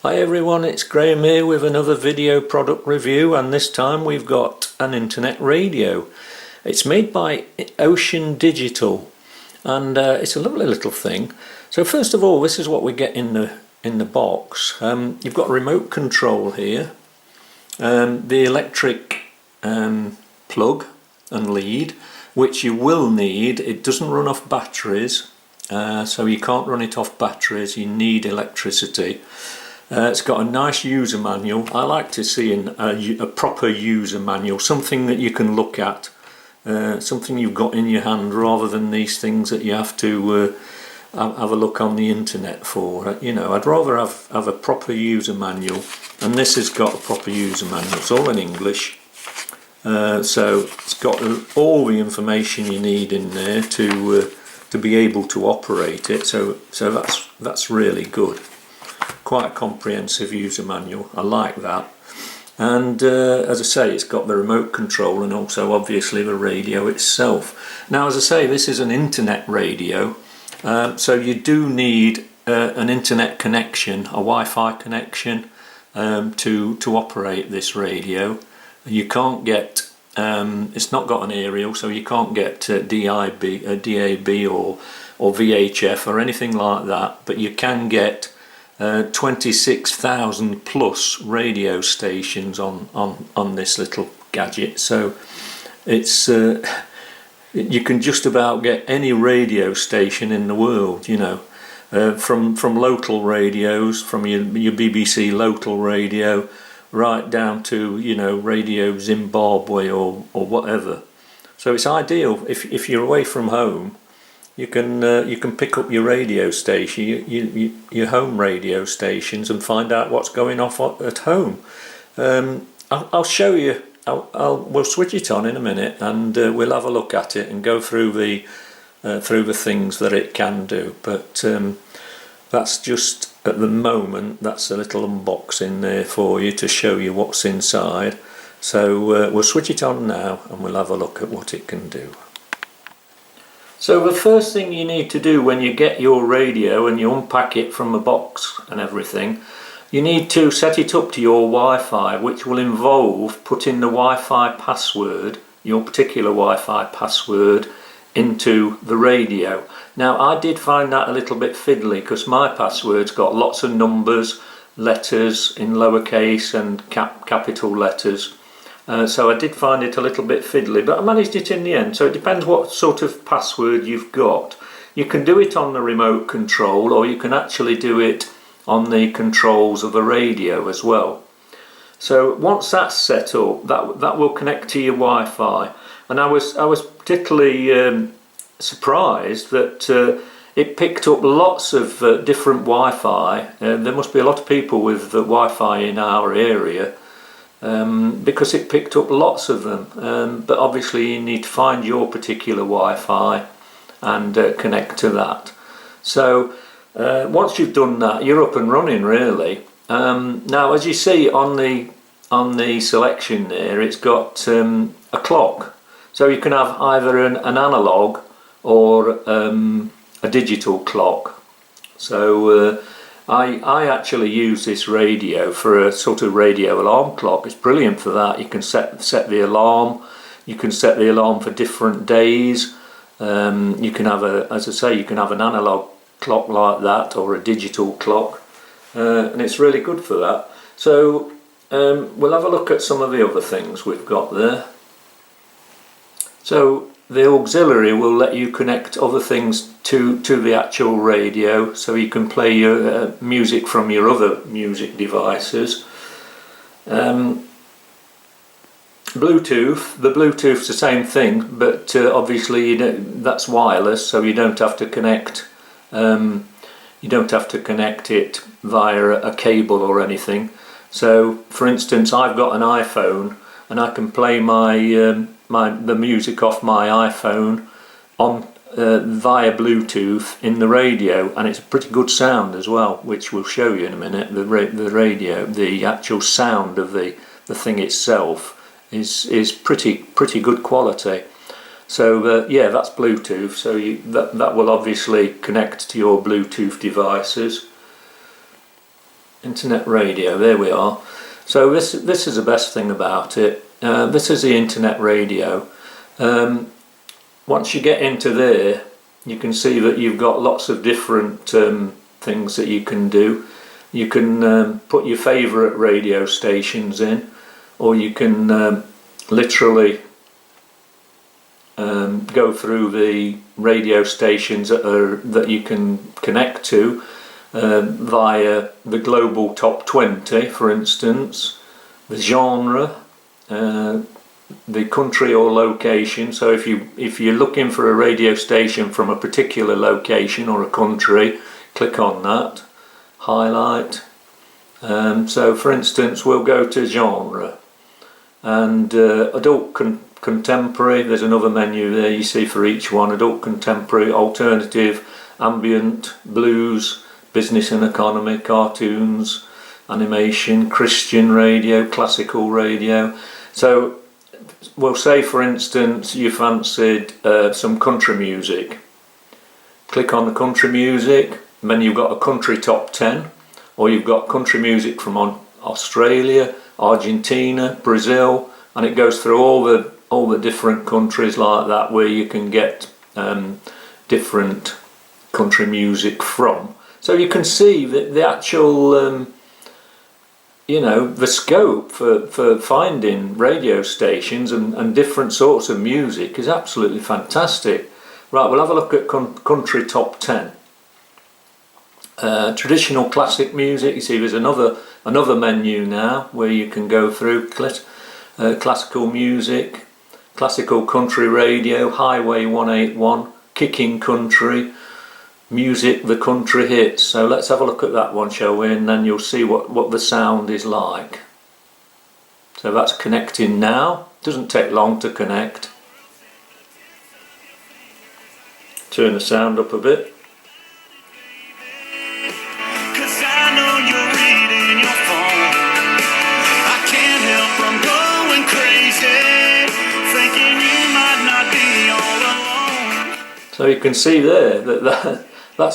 Hi everyone, it's Graham here with another video product review, and this time we've got an internet radio. It's made by Ocean Digital, and it's a lovely little thing. So first of all, this is what we get in the box. You've got a remote control here, the electric plug and lead, which you will need. It doesn't run off batteries, so you can't run it off batteries. You need electricity. It's got a nice user manual. I like to see a proper user manual, something that you can look at, something you've got in your hand, rather than these things that you have to have a look on the internet for. You know, I'd rather have a proper user manual, and this has got a proper user manual. It's all in English, so it's got all the information you need in there to be able to operate it. So that's really good. Quite a comprehensive user manual. I like that. And as I say, it's got the remote control and also obviously the radio itself. Now, as I say, this is an internet radio, so you do need an internet connection, a Wi-Fi connection, to operate this radio. You can't get it's not got an aerial, so you can't get DAB or VHF or anything like that, but you can get 26,000 plus radio stations on this little gadget. So it's you can just about get any radio station in the world, you know, from local radios, from your BBC local radio, right down to, you know, Radio Zimbabwe or whatever. So it's ideal if you're away from home. You can pick up your radio station, your home radio stations, and find out what's going off at home. I'll show you. We'll switch it on in a minute, and we'll have a look at it and go through the things that it can do. But that's just at the moment. That's a little unboxing there for you to show you what's inside. So we'll switch it on now, and we'll have a look at what it can do. So the first thing you need to do when you get your radio and you unpack it from the box and everything, you need to set it up to your Wi-Fi, which will involve putting the Wi-Fi password, your particular Wi-Fi password, into the radio. Now, I did find that a little bit fiddly, because my password's got lots of numbers, letters in lowercase and capital letters. So I did find it a little bit fiddly, but I managed it in the end. So it depends what sort of password you've got. You can do it on the remote control, or you can actually do it on the controls of the radio as well. So once that's set up, that will connect to your Wi-Fi. And I was particularly surprised that it picked up lots of different Wi-Fi. There must be a lot of people with Wi-Fi in our area. Because it picked up lots of them, but obviously you need to find your particular Wi-Fi and connect to that. So once you've done that, you're up and running, really. Now, as you see on the selection there, it's got a clock, so you can have either an analog or a digital clock. So I actually use this radio for a sort of radio alarm clock. It's brilliant for that. You can set the alarm. You can set the alarm for different days. You can have as I say, you can have an analog clock like that, or a digital clock, and it's really good for that. So we'll have a look at some of the other things we've got there. So the auxiliary will let you connect other things to the actual radio, so you can play your music from your other music devices. Bluetooth, the Bluetooth's the same thing, but obviously that's wireless, so you don't have to connect. You don't have to connect it via a cable or anything. So, for instance, I've got an iPhone, and I can play the music off my iPhone on via Bluetooth in the radio, and it's a pretty good sound as well, which we'll show you in a minute. The radio, the actual sound of the thing itself is pretty good quality. So yeah, that's Bluetooth. So that will obviously connect to your Bluetooth devices. internet radio, there we are. So this is the best thing about it. This is the internet radio. Once you get into there, you can see that you've got lots of different things that you can do. You can put your favourite radio stations in, or you can literally go through the radio stations that you can connect to via the global top 20, for instance, the genre, the country or location. So if you're looking for a radio station from a particular location or a country, click on that, highlight. So for instance, we'll go to genre, and adult contemporary, there's another menu there you see for each one: adult contemporary, alternative, ambient, blues, business and economy, cartoons, animation, Christian radio, classical radio. So we'll say, for instance, you fancied some country music. Click on the country music, and then you've got a country top 10, or you've got country music from Australia, Argentina, Brazil, and it goes through all the different countries like that, where you can get different country music from. So you can see that the actual the scope for finding radio stations and different sorts of music is absolutely fantastic. Right, we'll have a look at country top 10. Traditional classic music, you see there's another menu now where you can go through classical music, classical country radio, Highway 181, kicking country, music, the country hits. So let's have a look at that one, shall we, and then you'll see what the sound is like. So that's connecting now. Doesn't take long to connect. Turn the sound up a bit. So you can see there I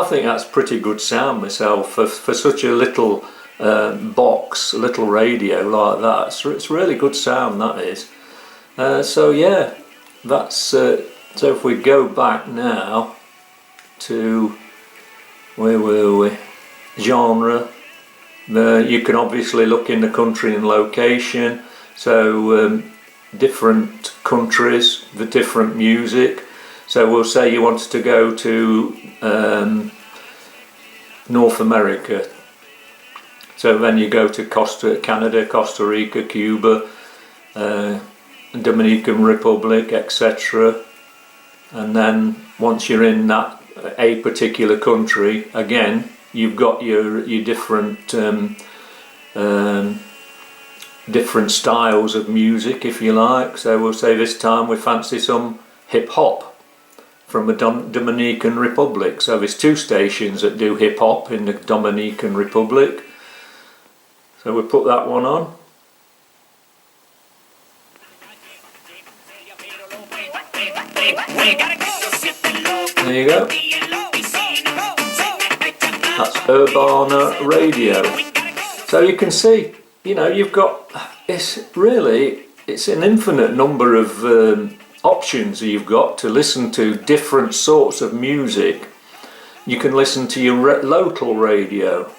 think that's pretty good sound myself for such a little box, a little radio like that. It's really good sound, that is. So yeah, that's so if we go back now to, where were we? Genre. You can obviously look in the country and location. So different countries, the different music. So we'll say you wanted to go to North America. So then you go to Canada, Costa Rica, Cuba, Dominican Republic, etc. And then once you're in a particular country, again, you've got your different different styles of music, if you like. So we'll say this time we fancy some hip hop from the Dominican Republic. So there's 2 stations that do hip hop in the Dominican Republic. So we'll put that one on. There you go. That's Urbana Radio. So you can see, you've got, it's an infinite number of options you've got to listen to different sorts of music. You can listen to your local radio.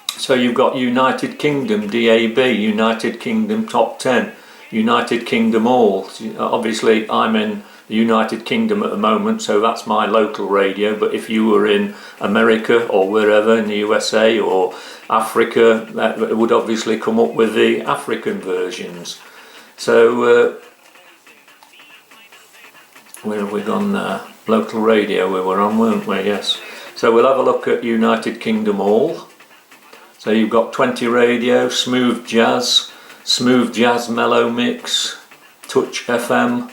So you've got United Kingdom DAB, United Kingdom Top 10, United Kingdom All. Obviously I'm in the United Kingdom at the moment, so that's my local radio, but if you were in America or wherever, in the USA or Africa, that would obviously come up with the African versions. So where have we gone there? Local radio we were on, weren't we? Yes. So we'll have a look at United Kingdom All. So you've got 20 radio, smooth jazz mellow mix, touch FM.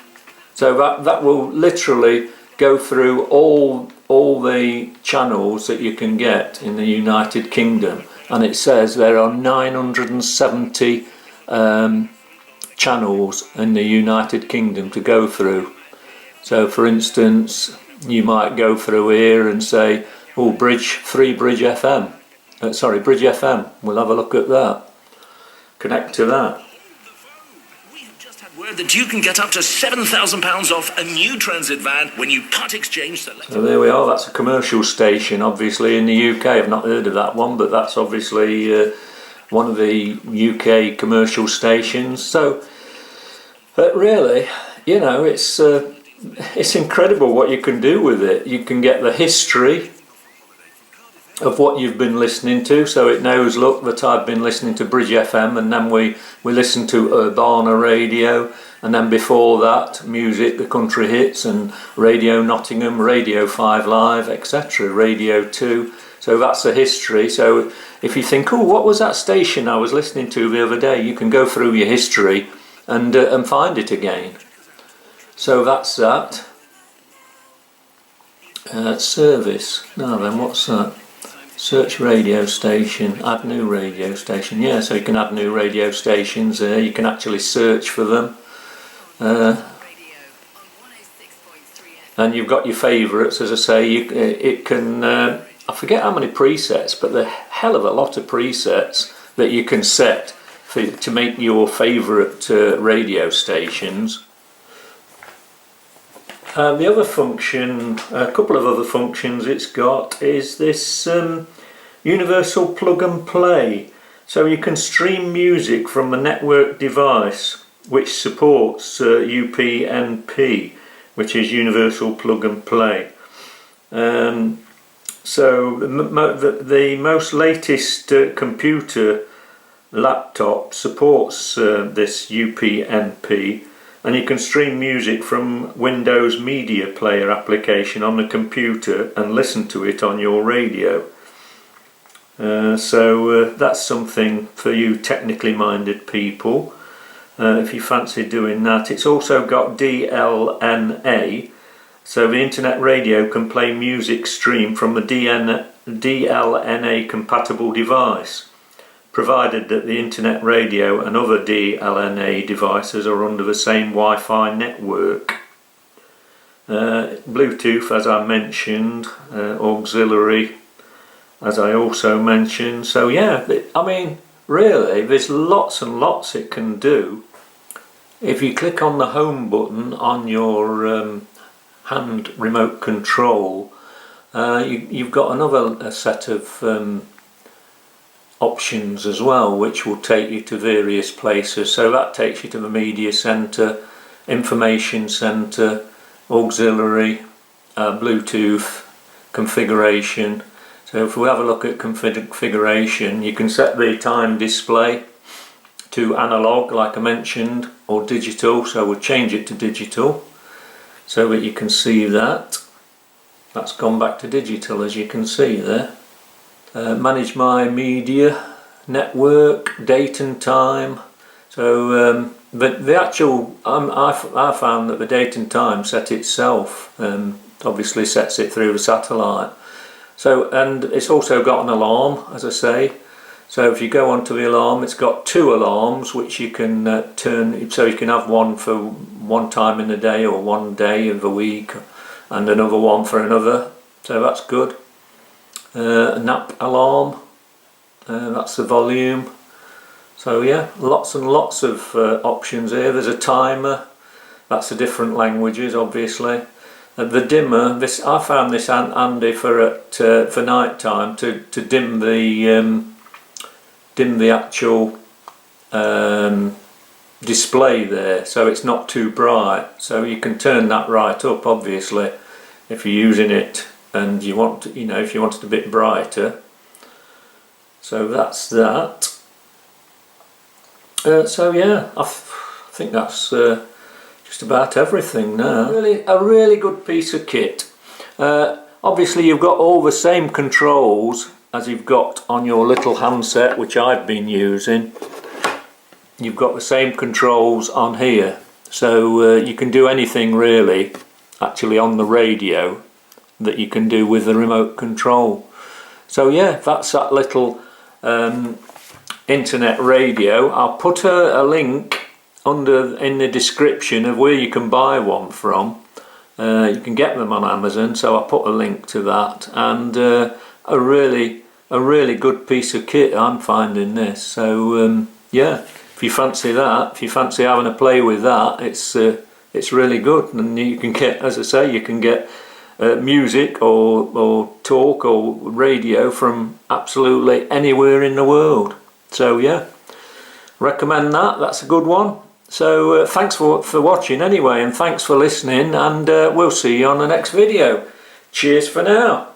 So that will literally go through all the channels that you can get in the United Kingdom, and it says there are 970 channels in the United Kingdom to go through. So for instance, you might go through here and say, oh, Bridge FM, sorry, Bridge FM. We'll have a look at that. Connect to that. Word that you can get up to £7,000 off a new transit van when you part exchange the So there we are, that's a commercial station obviously in the UK. I've not heard of that one, but that's obviously one of the UK commercial stations. So really, you know, it's incredible what you can do with it. You can get the history of what you've been listening to, so it knows, look, that I've been listening to Bridge FM, and then we listen to Urbana Radio, and then before that music, the country hits, and Radio Nottingham, Radio 5 Live, etc., Radio 2. So that's the history. So if you think, oh, what was that station I was listening to the other day, you can go through your history and find it again. So that's that. Service. Now then, what's that? Search radio station, add new radio station. Yeah, so you can add new radio stations there. You can actually search for them. And you've got your favourites, as I say. It can, I forget how many presets, but the hell of a lot of presets that you can set to make your favourite radio stations. The other function, a couple of other functions it's got, is this universal plug and play. So you can stream music from a network device which supports UPnP, which is universal plug and play. So the most latest computer laptop supports this UPnP. And you can stream music from Windows Media Player application on the computer and listen to it on your radio. So that's something for you technically minded people, if you fancy doing that. It's also got DLNA, so the internet radio can play music streamed from a DLNA compatible device, provided that the internet radio and other DLNA devices are under the same Wi-Fi network. Bluetooth, as I mentioned, auxiliary, as I also mentioned. So yeah, I mean, really, there's lots and lots it can do. If you click on the home button on your hand remote control, you've got another set of options as well, which will take you to various places. So that takes you to the media center, information center, auxiliary, Bluetooth, configuration. So if we have a look at configuration, you can set the time display to analog, like I mentioned, or digital. So we'll change it to digital so that you can see that. That's gone back to digital, as you can see there. Manage my media network, date and time. So the actual, I found that the date and time set itself, obviously sets it through the satellite. So, and it's also got an alarm, as I say. So if you go onto the alarm, it's got two alarms which you can turn, so you can have one for one time in the day or one day of the week, and another one for another. So that's good. Nap alarm, that's the volume. So yeah, lots and lots of options here. There's a timer, that's the different languages obviously. The dimmer, this I found this handy for night time to dim the actual display there, so it's not too bright. So you can turn that right up obviously if you're using it and you want to, you know, if you want it a bit brighter. So that's that. So yeah, I think that's just about everything now. Really, a really good piece of kit. Obviously you've got all the same controls as you've got on your little handset, which I've been using. You've got the same controls on here, so you can do anything really actually on the radio that you can do with the remote control. So yeah, that's that little internet radio. I'll put a link in the description of where you can buy one from. You can get them on Amazon, so I'll put a link to that. And a really a really good piece of kit, I'm finding this. So yeah, if you fancy that, if you fancy having a play with that, it's really good. And you can get, as I say, you can get music or talk or radio from absolutely anywhere in the world. So yeah, recommend that. That's a good one. So thanks for watching anyway, and thanks for listening, and we'll see you on the next video. Cheers for now.